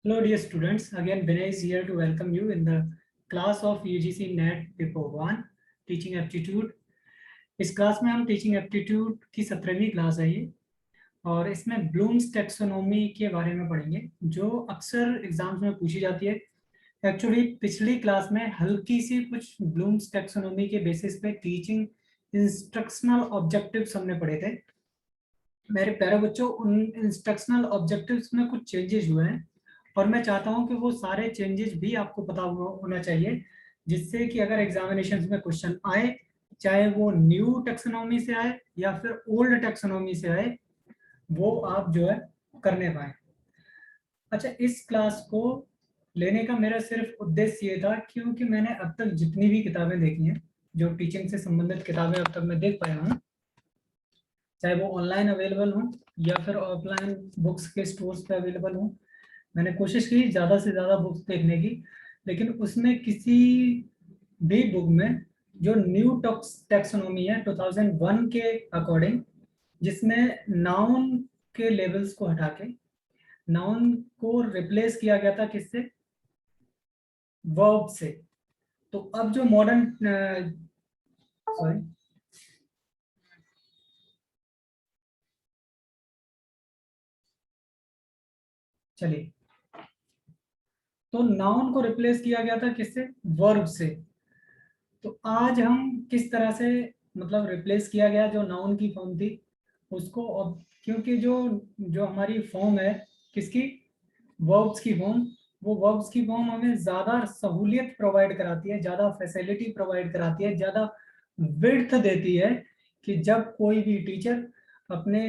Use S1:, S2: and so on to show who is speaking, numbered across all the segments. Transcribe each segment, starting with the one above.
S1: Hello dear students, again Vinay is here to welcome you in the class of UGC NET Paper 1 Teaching Aptitude। इस class में हम teaching aptitude की 17वीं class है ये, और इसमें ब्लूम्स टैक्सोनॉमी के बारे में पढ़ेंगे जो अक्सर एग्जाम्स में पूछी जाती है। एक्चुअली पिछली क्लास में हल्की सी कुछ ब्लूम्स टैक्सोनॉमी के बेसिस पे टीचिंग इंस्ट्रक्शनल ऑब्जेक्टिव्स हमने पढ़े थे। मेरे प्यारे बच्चों, उन इंस्ट्रक्शनल ऑब्जेक्टिव्स में कुछ चेंजेस हुए हैं और मैं चाहता हूं कि वो सारे चेंजेस भी आपको पता होना चाहिए, जिससे कि अगर एग्जामिनेशन में क्वेश्चन आए, चाहे वो न्यू टेक्सोनॉमी से आए या फिर ओल्ड टेक्सोनॉमी से आए, वो आप जो है करने पाए। अच्छा, इस क्लास को लेने का मेरा सिर्फ उद्देश्य ये था क्योंकि मैंने अब तक जितनी भी किताबें देखी हैं, जो टीचिंग से संबंधित किताबें अब तक मैं देख पाया हूँ, चाहे वो ऑनलाइन अवेलेबल हो या फिर ऑफलाइन बुक्स के स्टोर्स पे अवेलेबल हो, मैंने कोशिश की ज़्यादा से ज़्यादा बुक्स देखने की, लेकिन उसमें किसी भी बुक में जो न्यू टैक्सोनॉमी है 2001 के अकॉर्डिंग, जिसमें नाउन के लेवल्स को हटा के नाउन को रिप्लेस किया गया था किससे? वर्ब से। तो अब जो मॉडर्न सॉरी चलिए, तो नाउन को रिप्लेस किया गया था किससे? वर्ब से। तो आज हम किस तरह से, मतलब रिप्लेस किया गया जो नाउन की फॉर्म थी उसको, अब क्योंकि जो जो हमारी फॉर्म है किसकी? वर्ब्स की फॉर्म, वो वर्ब्स की फॉर्म हमें ज्यादा सहूलियत प्रोवाइड कराती है, ज्यादा फैसिलिटी प्रोवाइड कराती है, ज्यादा विड्थ देती है कि जब कोई भी टीचर अपने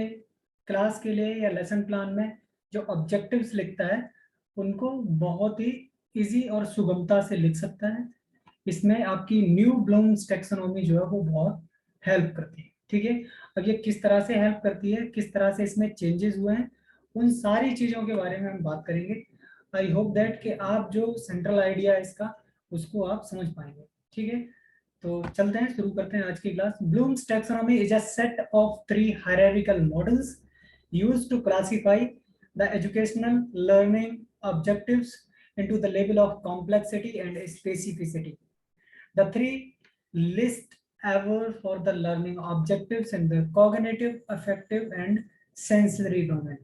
S1: क्लास के लिए या लेसन प्लान में जो ऑब्जेक्टिव्स लिखता है उनको बहुत ही इजी और सुगमता से लिख सकता है। इसमें आपकी न्यू ब्लूम्स टैक्सोनॉमी जो है वो बहुत हेल्प करती है। ठीक है, अब ये किस तरह से हेल्प करती है, किस तरह से इसमें चेंजेस हुए हैं, उन सारी चीजों के बारे में हम बात करेंगे। आई होप दैट कि आप जो सेंट्रल आइडिया है इसका उसको आप समझ पाएंगे। ठीक है, तो चलते हैं, शुरू करते हैं आज की class. Bloom's taxonomy is a set of 3 hierarchical models used to classify the educational learning objectives into the level of complexity and specificity. The three list ever for the learning objectives in the cognitive, affective and sensory domain.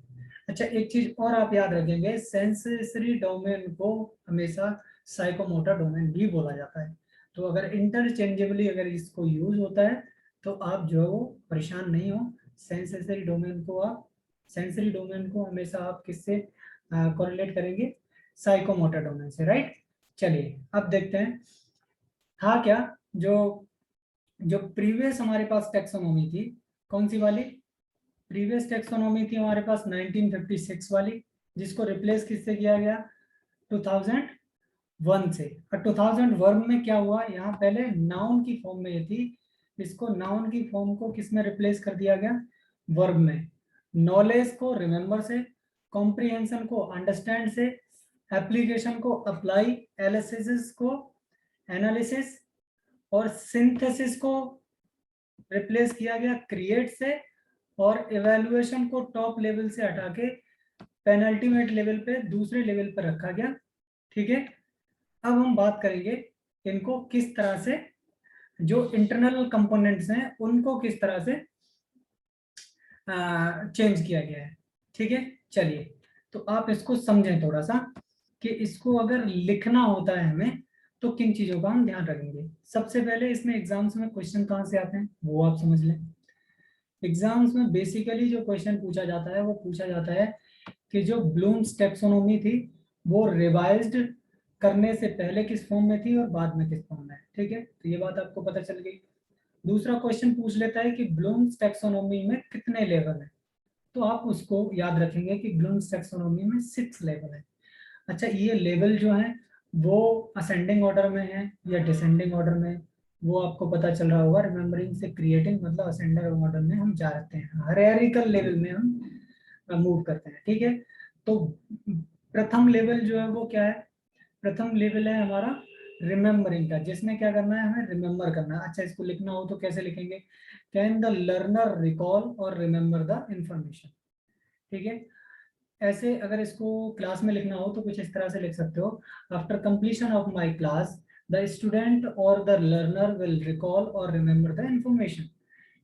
S1: अच्छा, एक चीज और आप याद रखेंगे, sensory domain को हमेशा psychomotor domain भी बोला जाता है। तो अगर इंटरचेंजेबली अगर इसको यूज होता है तो आप जो है वो परेशान नहीं हो। सेंसरी डोमेन को हमेशा आप किससे कोरिलेट करेंगे? साइकोमोटर डोमेन से, राइट। चलिए अब देखते हैं था क्या जो जो प्रीवियस हमारे पास टैक्सोनॉमी थी। कौन सी वाली प्रीवियस टैक्सोनॉमी थी? हमारे पास 1956 वाली, जिसको रिप्लेस किससे किया गया? 2001 से। और 2001 में क्या हुआ? यहाँ पहले नाउन की फॉर्म में ये थी, इसको नाउन की फॉर्म को किस में रिप्लेस कर दिया गया? वर्ब में। नॉलेज को रिमेंबर से, कॉम्प्रिहेंशन को अंडरस्टैंड से, एप्लीकेशन को अप्लाई, एनालिसिस को एनालिसिस, और सिंथेसिस को रिप्लेस किया गया क्रिएट से, और इवैल्यूएशन को टॉप लेवल से हटा के पेनल्टीमेट लेवल पे दूसरे लेवल पर रखा गया। ठीक है, अब हम बात करेंगे इनको किस तरह से, जो इंटरनल कंपोनेंट्स हैं उनको किस तरह से चेंज किया गया है। ठीक है, चलिए, तो आप इसको समझें थोड़ा सा कि इसको अगर लिखना होता है हमें तो किन चीजों का हम ध्यान रखेंगे। सबसे पहले इसमें एग्जाम्स में क्वेश्चन कहाँ से आते हैं वो आप समझ लें। एग्जाम्स में बेसिकली जो क्वेश्चन पूछा जाता है वो पूछा जाता है कि जो ब्लूम्स टैक्सोनॉमी थी वो रिवाइज्ड करने से पहले किस फॉर्म में थी और बाद में किस फॉर्म में है। ठीक है, तो ये बात आपको पता चल गई। दूसरा क्वेश्चन पूछ लेता है कि ब्लूम्स टैक्सोनॉमी में कितने लेवल है, तो आप उसको याद रखेंगे कि ब्लूम्स टैक्सोनॉमी में 6 लेवल है। अच्छा, ये लेवल जो है वो असेंडिंग ऑर्डर में है या डिसेंडिंग ऑर्डर में, वो आपको पता चल रहा होगा। रिमेम्बरिंग से क्रिएटिंग, मतलब असेंडिंग ऑर्डर में हम जा रहे हैं, हायरार्किकल लेवल में हम मूव करते हैं। ठीक है, तो प्रथम लेवल जो है वो क्या है? प्रथम लेवल है हमारा रिमेम्बरिंग का, जिसमें क्या करना है? हमें रिमेम्बर करना है। अच्छा, इसको लिखना हो तो कैसे लिखेंगे? कैन द लर्नर रिकॉल और रिमेम्बर द इंफॉर्मेशन। ठीक है, ऐसे अगर इसको क्लास में लिखना हो तो कुछ इस तरह से लिख सकते हो, after completion of my class the student और द लर्नर विल रिकॉल और रिमेम्बर द इंफॉर्मेशन।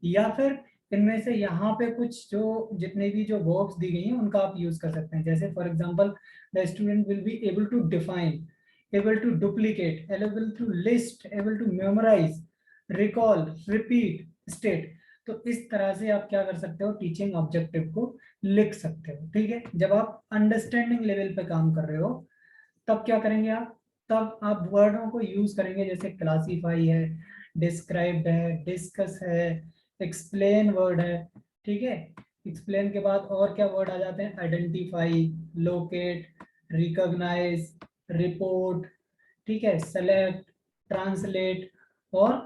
S1: या फिर इनमें से यहाँ पे कुछ जो जितने भी जो वर्ब्स दी गई हैं उनका आप यूज कर सकते हैं। जैसे for example the student will be able to define, able to duplicate, able to list, able to memorize, recall, repeat, state. तो इस तरह से आप क्या कर सकते हो, टीचिंग ऑब्जेक्टिव को लिख सकते हो। ठीक है, जब आप अंडरस्टैंडिंग लेवल पे काम कर रहे हो तब क्या करेंगे आप, तब आप वर्डों को यूज करेंगे, जैसे क्लासीफाई है, डिस्क्राइब है, डिस्कस है, एक्सप्लेन वर्ड है। ठीक है, एक्सप्लेन के बाद और क्या वर्ड आ जाते हैं, आइडेंटिफाई, लोकेट, रिकॉग्नाइज, रिपोर्ट, ठीक है, सेलेक्ट, ट्रांसलेट और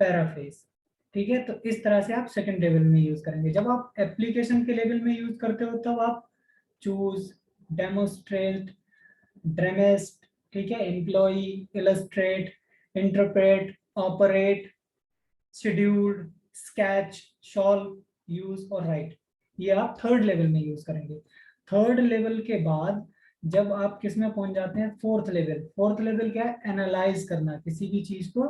S1: पैराफ्रेज। ठीक है, तो इस तरह से आप सेकंड लेवल में यूज करेंगे। जब आप एप्लीकेशन के लेवल में यूज करते हो तब आप चूज, डेमोस्ट्रेट, ड्रेमेस्ट, ठीक है, employee, illustrate, interpret, operate, scheduled, sketch, solve, use और राइट, ये आप थर्ड लेवल में यूज करेंगे। थर्ड लेवल के बाद जब आप किस में पहुंच जाते हैं, फोर्थ लेवल। फोर्थ लेवल क्या है, एनालाइज करना, किसी भी चीज को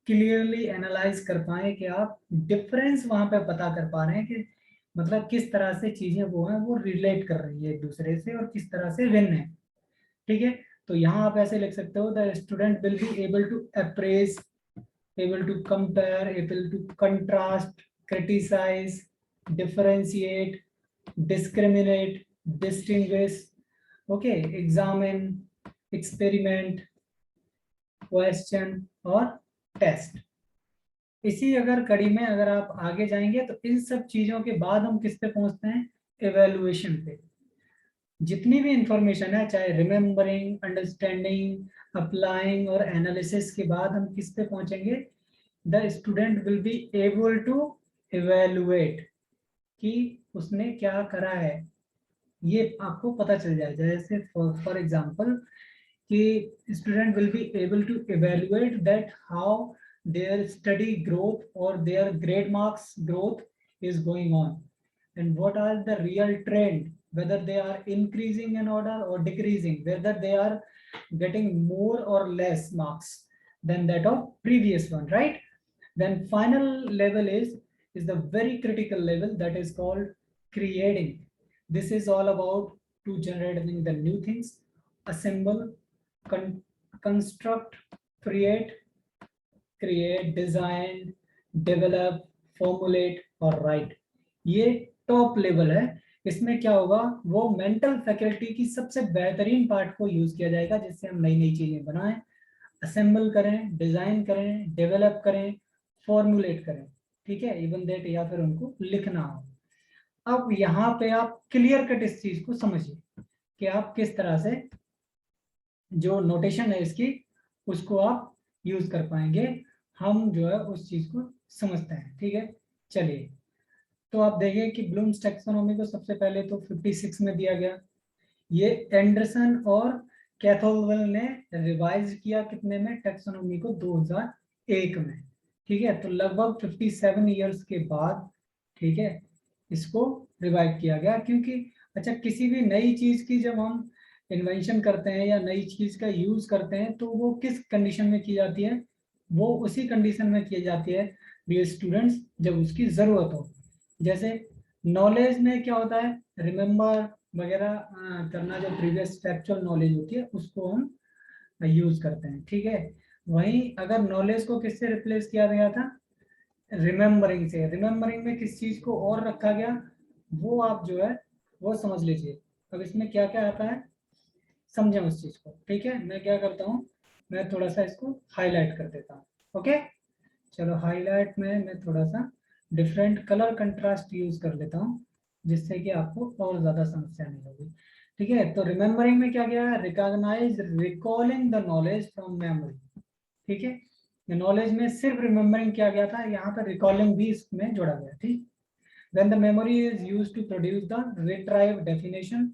S1: क्लियरली एनालाइज कर पाए, कि आप डिफरेंस वहां पे पता कर पा रहे हैं कि मतलब किस तरह से चीजें वो हैं वो रिलेट कर रही है एक दूसरे से और किस तरह से भिन्न है। ठीक है, तो यहाँ आप ऐसे लिख सकते हो, the student will be able to appraise, able to compare, able to contrast, criticize, differentiate, discriminate, distinguish, okay, examine, experiment, question और test। इसी अगर कड़ी में अगर आप आगे जाएंगे तो इन सब चीजों के बाद हम किस पे पहुंचते हैं, एवेल्युएशन पे। जितनी भी इंफॉर्मेशन है, चाहे रिमेम्बरिंग, अंडरस्टैंडिंग, अप्लाइंग और एनालिसिस के बाद हम किस पे पहुंचेंगे, the student will be able to evaluate, कि उसने क्या करा है, ये आपको पता चल जाए। जैसे फॉर एग्जांपल कि student will be able to evaluate that how their study growth और their grade marks growth is going on, and what are the real trend, whether they are increasing in order or decreasing, whether they are getting more or less marks than that of previous one, right? Then final level is the very critical level, that is called creating. This is all about to generating the new things, assemble, con- construct, create, design, develop, formulate और right. ये top level है। इसमें क्या होगा, वो mental faculty की सबसे बेहतरीन पार्ट को यूज किया जाएगा जिससे हम नई नई चीजें बनाएं, असेंबल करें, डिजाइन करें, डेवलप करें, फॉर्मुलेट करें। ठीक है, इवन दैट, या फिर उनको लिखना हो। अब यहाँ पे आप क्लियर कट इस चीज को समझिए कि आप किस तरह से जो नोटेशन है इसकी उसको आप यूज कर पाएंगे, हम जो है उस चीज को समझते हैं। ठीक है, चलिए, तो आप देखिए कि ब्लूम्स टैक्सोनॉमी को सबसे पहले तो 56 में दिया गया। ये एंडरसन और कैथोलवेल ने रिवाइज किया कितने में, टैक्सोनॉमी को 2001 में। ठीक है, तो लगभग 57 ईयर्स के बाद, ठीक है, इसको रिवाइव किया गया। क्योंकि अच्छा, किसी भी नई चीज की जब हम इन्वेंशन करते हैं या नई चीज का यूज करते हैं तो वो किस कंडीशन में की जाती है, वो उसी कंडीशन में की जाती है डियर स्टूडेंट्स जब उसकी जरूरत हो। जैसे नॉलेज में क्या होता है, रिमेम्बर वगैरह करना, जो प्रीवियस फैक्चुअल नॉलेज होती है उसको हम यूज करते हैं। ठीक है, वहीं अगर नॉलेज को किससे रिप्लेस किया गया था, रिमेम्बरिंग से। रिमेम्बरिंग में किस चीज को और रखा गया, वो आप जो है वो समझ लीजिए। अब इसमें क्या क्या आता है समझें उस चीज को। ठीक है, मैं क्या करता हूँ, मैं थोड़ा सा इसको हाईलाइट कर देता हूँ। ओके, चलो, हाईलाइट में मैं थोड़ा सा डिफरेंट कलर कंट्रास्ट यूज कर लेता हूँ जिससे कि आपको और ज्यादा समस्या नहीं होगी। ठीक है, तो रिमेम्बरिंग में क्या गया, recognize, recalling the knowledge from memory. ठीक है, नॉलेज में सिर्फ रिमेम्बरिंग किया गया था, यहाँ पर रिकॉलिंग भी इसमें जोड़ा गया। ठीक, when the memory is used to produce the retrieve definition,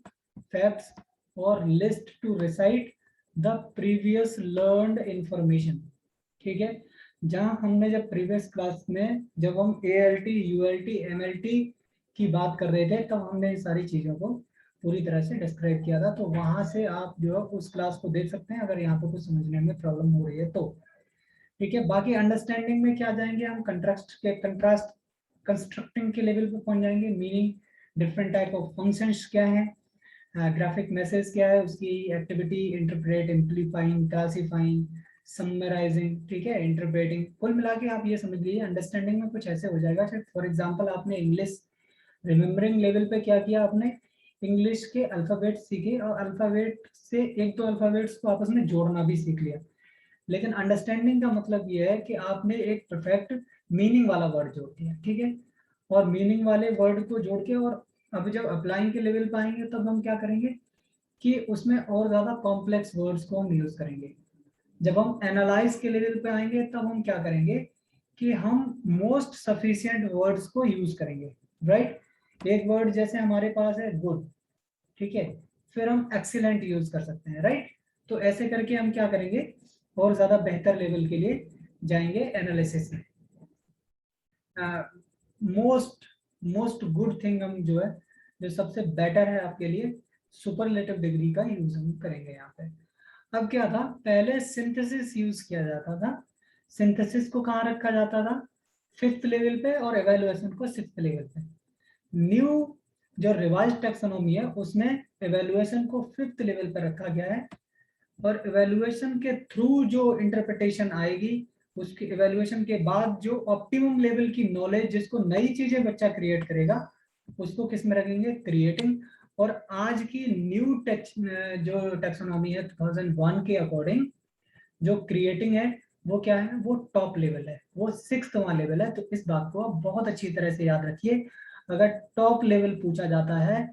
S1: facts or list to recite the previous learned information। ठीक है, जहां हमने जब प्रीवियस क्लास में जब हम ALT, ULT, MLT की बात कर रहे थे तब हमने इन सारी चीजों को पूरी तरह से डिस्क्राइब किया था। तो वहां से आप जो है उस क्लास को देख सकते हैं अगर यहाँ पे कुछ समझने में प्रॉब्लम हो रही है तो। ठीक है, बाकी अंडरस्टैंडिंग में क्या जाएंगे हम, कंट्रास्ट कंस्ट्रक्टिंग के लेवल पे पहुंच जाएंगे। Meaning, different type of functions क्या है, ग्राफिक मैसेज क्या है, उसकी activity, interpret, exemplifying, classifying, summarizing, ठीक है, इंटरप्रेटिंग। कुल मिला के आप ये समझ लीजिए अंडरस्टैंडिंग में कुछ ऐसे हो जाएगा। फॉर एग्जांपल आपने इंग्लिश रिमेम्बरिंग लेवल पे क्या किया, आपने इंग्लिश के अल्फाबेट सीखे और अल्फाबेट से एक दो अल्फाबेट्स को आपस में जोड़ना भी सीख लिया। लेकिन अंडरस्टैंडिंग का मतलब ये है कि आपने एक परफेक्ट मीनिंग वाला वर्ड जोड़ दिया, ठीक है। और मीनिंग वाले वर्ड को जोड़ के, और अब जब अप्लाइंग के लेवल पे आएंगे तब हम क्या करेंगे कि उसमें और ज्यादा कॉम्प्लेक्स वर्ड्स को हम यूज करेंगे। जब हम एनालाइज के लेवल पे आएंगे तब हम क्या करेंगे कि हम मोस्ट सफिशिएंट वर्ड्स को यूज करेंगे, राइट। एक वर्ड जैसे हमारे पास है गुड, ठीक है, फिर हम एक्सीलेंट यूज कर सकते हैं, राइट। तो ऐसे करके हम क्या करेंगे और ज्यादा बेहतर लेवल के लिए जाएंगे एनालिसिस में। मोस्ट मोस्ट गुड थिंग हम जो है, जो सबसे बेटर है आपके लिए, सुपरलेटिव डिग्री का यूज हम करेंगे यहाँ पे। अब क्या था, पहले सिंथेसिस यूज किया जाता था। सिंथेसिस को कहाँ रखा जाता था, फिफ्थ लेवल पे, और एवेल्युएशन को सिक्स्थ लेवल पे। न्यू जो रिवाइज टेक्सोनॉमी है उसमें एवेल्युएशन को फिफ्थ लेवल पे रखा गया है। और इवेल्युएशन के थ्रू जो इंटरप्रिटेशन आएगी, उसकी इवेल्युएशन के बाद जो ऑप्टिमम लेवल की नॉलेज, जिसको नई चीजें बच्चा क्रिएट करेगा, उसको किस में रखेंगे, क्रिएटिंग। और आज की न्यू जो टेक्सोनॉमी है 2001 के अकॉर्डिंग, जो क्रिएटिंग है वो क्या है, वो टॉप लेवल है, वो सिक्स्थवां लेवल है। तो इस बात को आप बहुत अच्छी तरह से याद रखिए। अगर टॉप लेवल पूछा जाता है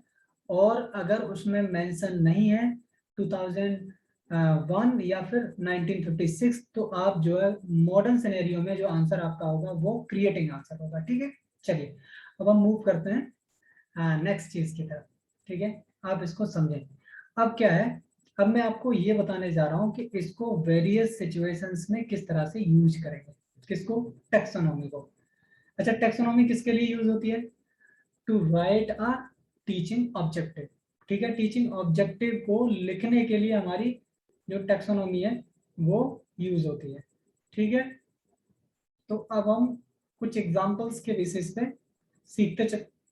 S1: और अगर उसमें मेंशन नहीं है 2001 या फिर 1956, तो आप जो है मॉडर्न सिनेरियो में जो आंसर आपका होगा वो क्रिएटिंग आंसर होगा, ठीक है। चलिए अब हम मूव करते हैं नेक्स्ट चीज की तरफ, ठीक है। आप इसको समझें। अब क्या है, अब मैं आपको ये बताने जा रहा हूँ कि इसको वेरियस सिचुएशंस में किस तरह से यूज करेंगे। किसको, टेक्सोनॉमी को। अच्छा, टेक्सोनॉमी किसके लिए यूज होती है, to write a teaching objective, ठीक है। टीचिंग ऑब्जेक्टिव को लिखने के लिए हमारी जो टेक्सोनॉमी है वो यूज होती है, ठीक है। तो अब हम कुछ एग्जांपल्स के बेसिस पे सीखते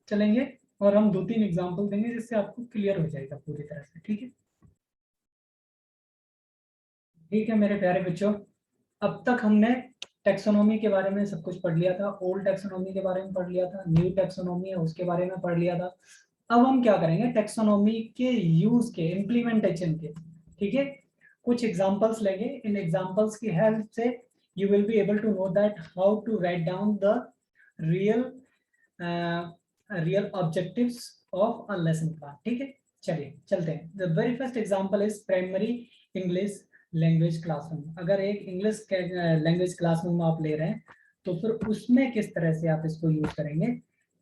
S1: चलेंगे, और हम दो तीन एग्जांपल देंगे जिससे आपको क्लियर हो जाएगा पूरी तरह से, ठीक है। ठीक है मेरे प्यारे बच्चों, अब तक हमने टेक्सोनॉमी के बारे में सब कुछ पढ़ लिया था। ओल्ड टेक्सोनॉमी के बारे में पढ़ लिया था, न्यू टेक्सोनॉमी है उसके बारे में पढ़ लिया था। अब हम क्या करेंगे, टेक्सोनॉमी के यूज के, इम्प्लीमेंटेशन के, ठीक है, कुछ एग्जांपल्स लेंगे। इन एग्जांपल्स की हेल्प से you will be able to know that how to write down the real real objectives of a lesson plan, ठीक है। चलिए चलते हैं। The very first example is primary English language classroom. अगर एक इंग्लिश लैंग्वेज क्लासरूम आप ले रहे हैं तो फिर उसमें किस तरह से आप इसको यूज करेंगे,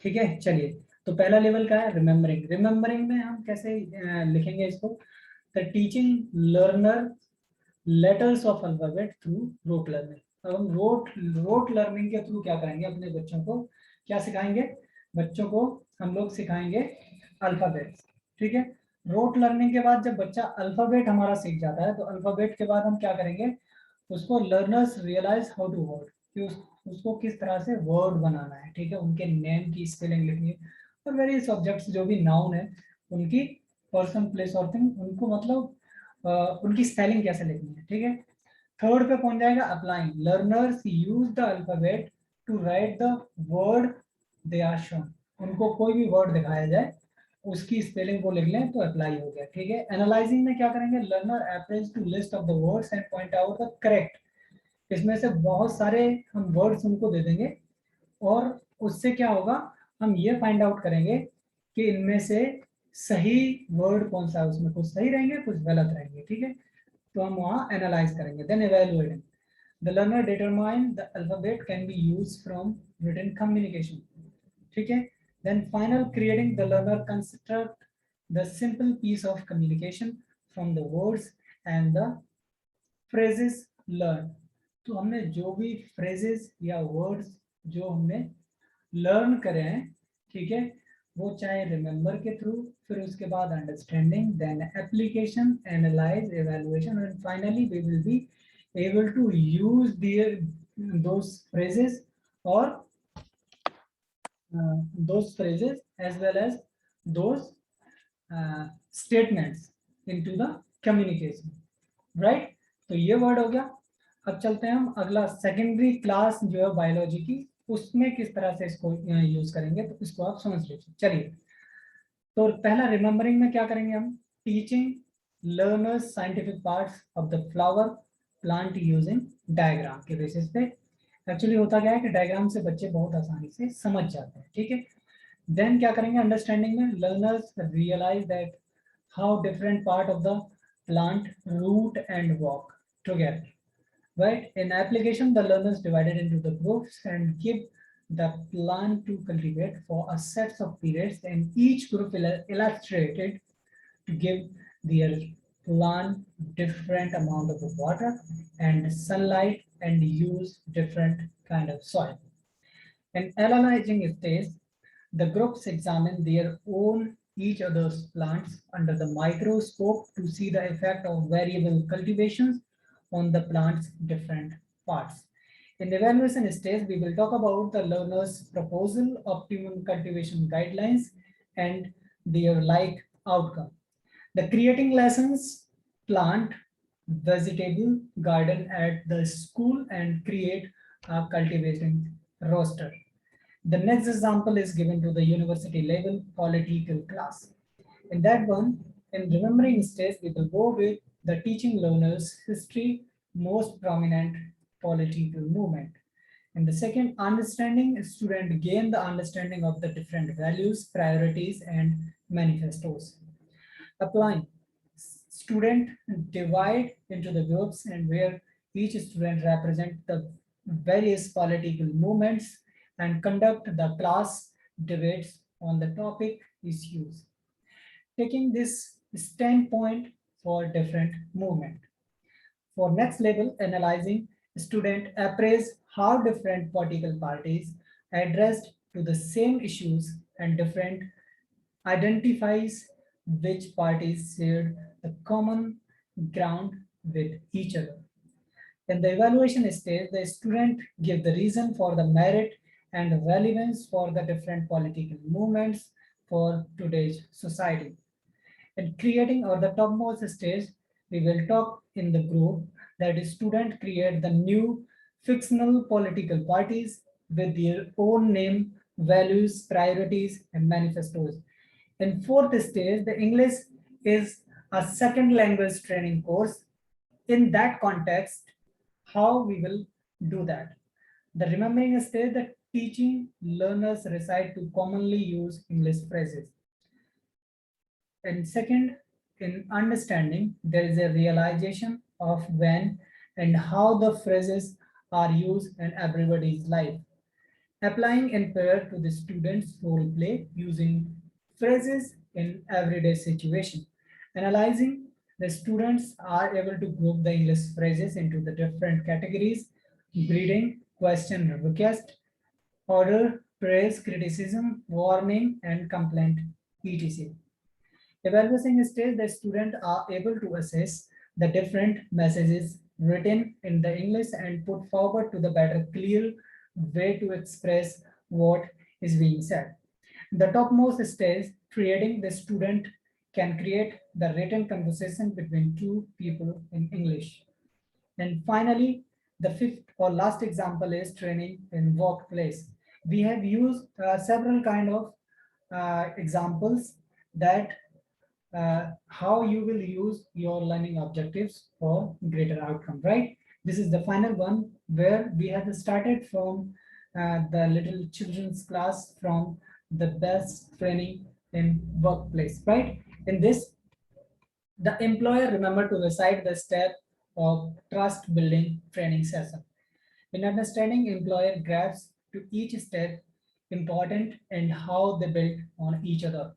S1: ठीक है। चलिए, तो पहला लेवल का है रिमेम्बरिंग। रिमेम्बरिंग में हम कैसे लिखेंगे इसको, the teaching learner letters of alphabet through rote learning. अब हम रोट लर्निंग के थ्रू क्या करेंगे, अपने बच्चों को क्या सिखाएंगे, बच्चों को हम लोग सिखाएंगे अल्फाबेट, ठीक है। रोट लर्निंग के बाद जब बच्चा अल्फाबेट हमारा सीख जाता है तो अल्फाबेट के बाद हम क्या करेंगे, उसको learners realize how to word, कि उसको किस तरह से वर्ड बनाना है, ठीक है। उनके नेम की स्पेलिंग लिखनी है, और वेरियस ऑब्जेक्ट्स जो भी नाउन है उनकी, पर्सन प्लेस और थिंग, उनको मतलब उनकी स्पेलिंग कैसे लिखनी है, ठीक है। थर्ड पे पहुंच जाएगा applying. Learners use the alphabet to write the word they are shown. उनको कोई भी वर्ड दिखाया जाए उसकी स्पेलिंग को लिख लें तो अप्लाई हो गया, ठीक है। एनालाइजिंग में क्या करेंगे, learner appraise to list of the words and point out the correct. इसमें से बहुत सारे हम वर्ड्स उनको दे देंगे और उससे क्या होगा, हम ये फाइंड आउट करेंगे कि इनमें से सही वर्ड कौन सा है, उसमें कुछ सही रहेंगे कुछ गलत रहेंगे, ठीक है। तो हम वहाँ एनालाइज करेंगे। Then evaluating, the learner determine the alphabet can be use from written communication, ठीक है। Then final creating, the learner construct the simple piece of communication from the words and the phrases learn. तो हमने जो भी phrases या words जो हमने learn करे हैं, ठीक है, वो चाहे रिमेंबर के थ्रू, फिर उसके बाद understanding, then application, analyze, evaluation, and finally we will be able to use those phrases or those phrases as well as those statements into the communication, right? तो ये वर्ड हो गया। अब चलते हैं हम अगला, सेकेंडरी क्लास जो है बायोलॉजी की, उसमें किस तरह से इसको यूज करेंगे, तो इसको आप समझ लीजिए। चलिए, तो पहला रिमेंबरिंग में क्या करेंगे हम, teaching learners scientific parts of the flower plant using diagram के बेसिस पे। एक्चुअली होता क्या है कि डायग्राम से बच्चे बहुत आसानी से समझ जाते हैं, ठीक है। देन क्या करेंगे, अंडरस्टैंडिंग में learners realize that how different part of the plant root and walk together, right? In application, the learners divided into the groups and give the plan to cultivate for a sets of periods, and each group illustrated to give their plant different amount of water and sunlight and use different kind of soil. In analyzing stage, the groups examine their own each other's plants under the microscope to see the effect of variable cultivations on the plant's different parts. In the evaluation stage, we will talk about the learner's proposal, optimum cultivation guidelines, and their like outcome. The creating lessons, plant, vegetable garden at the school and create a cultivating roster. The next example is given to the university level political class. In that one, in remembering stage, we will go with the teaching learners history, most prominent political movement. In the second, understanding, student gain the understanding of the different values, priorities, and manifestos. Applying, student divide into the groups and where each student represent the various political movements and conduct the class debates on the topic issues, taking this standpoint for different movement. For next level, analyzing, student appraise how different political parties addressed to the same issues and different identifies which parties shared the common ground with each other. In the evaluation stage, the student give the reason for the merit and relevance for the different political movements for today's society. In creating or the topmost stage, we will talk in the group that is student create the new fictional political parties with their own name, values, priorities, and manifestos. In fourth stage, the English is a second language training course. In that context, how we will do that? The remembering stage, the teaching learners recite to commonly use English phrases. And second, in understanding, there is a realization of when and how the phrases are used in everybody's life. Applying in pair to the students' role play using phrases in everyday situation. Analyzing, the students are able to group the English phrases into the different categories: greeting, question, request, order, praise, criticism, warning, and complaint, etc. Evaluation stage, the students are able to assess the different messages written in the English and put forward to the better clear way to express what is being said. The topmost stage, creating, the student can create the written conversation between two people in English. And finally, the fifth or last example is training in workplace. We have used several kind of examples that how you will use your learning objectives for greater outcome, right? This is the final one where we have started from the little children's class from the best training in workplace, right? In this, the employer remember to recite the step of trust building training session. In understanding, employer grabs to each step important and how they build on each other.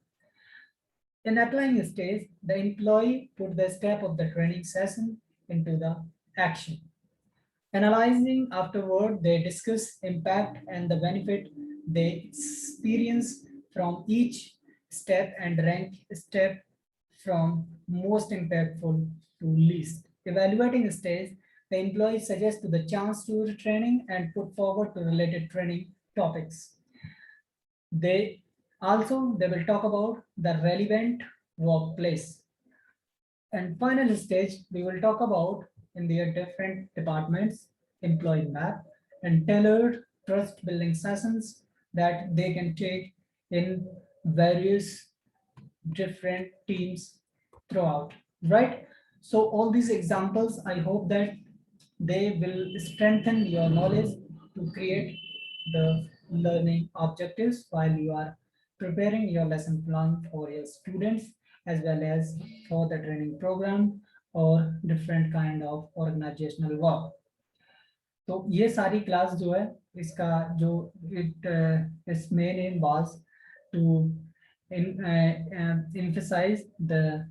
S1: In applying stage, the employee put the step of the training session into the action. Analyzing afterward, they discuss impact and the benefit they experience from each step and rank step from most impactful to least. Evaluating stage, the employee suggests to the chance to training and put forward to related training topics. They will talk about the relevant workplace. And final stage, we will talk about in their different departments, employee map, and tailored trust building sessions that they can take in various different teams throughout, right? So all these examples, I hope that they will strengthen your knowledge to create the learning objectives while you are preparing your lesson plan for your students as well as for the training program or different kind of organizational work. तो ये सारी class जो है इसका जो its main aim was to emphasize the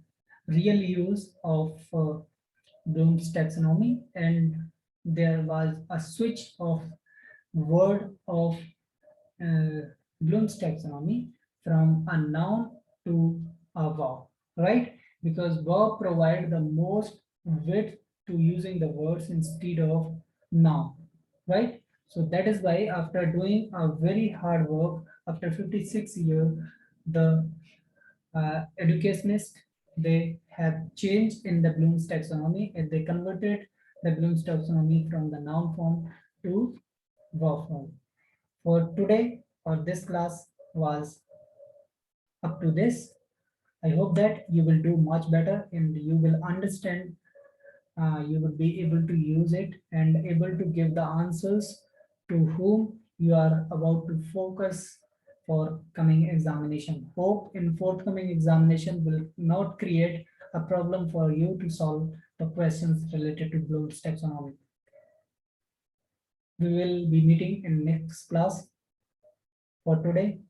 S1: real use of Bloom's taxonomy, and there was a switch of word of Bloom's taxonomy from a noun to a verb, right? Because verb provide the most width to using the words instead of noun, right? So that is why after doing a very hard work, after 56 years, the educationists, they have changed in the Bloom's taxonomy and they converted the Bloom's taxonomy from the noun form to verb form. For today, or this class was up to this. I hope that you will do much better and you will understand, you will be able to use it and able to give the answers to whom you are about to focus for coming examination. Hope in forthcoming examination will not create a problem for you to solve the questions related to Bloom's taxonomy. We will be meeting in next class. For today,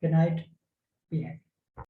S1: good night. Be happy.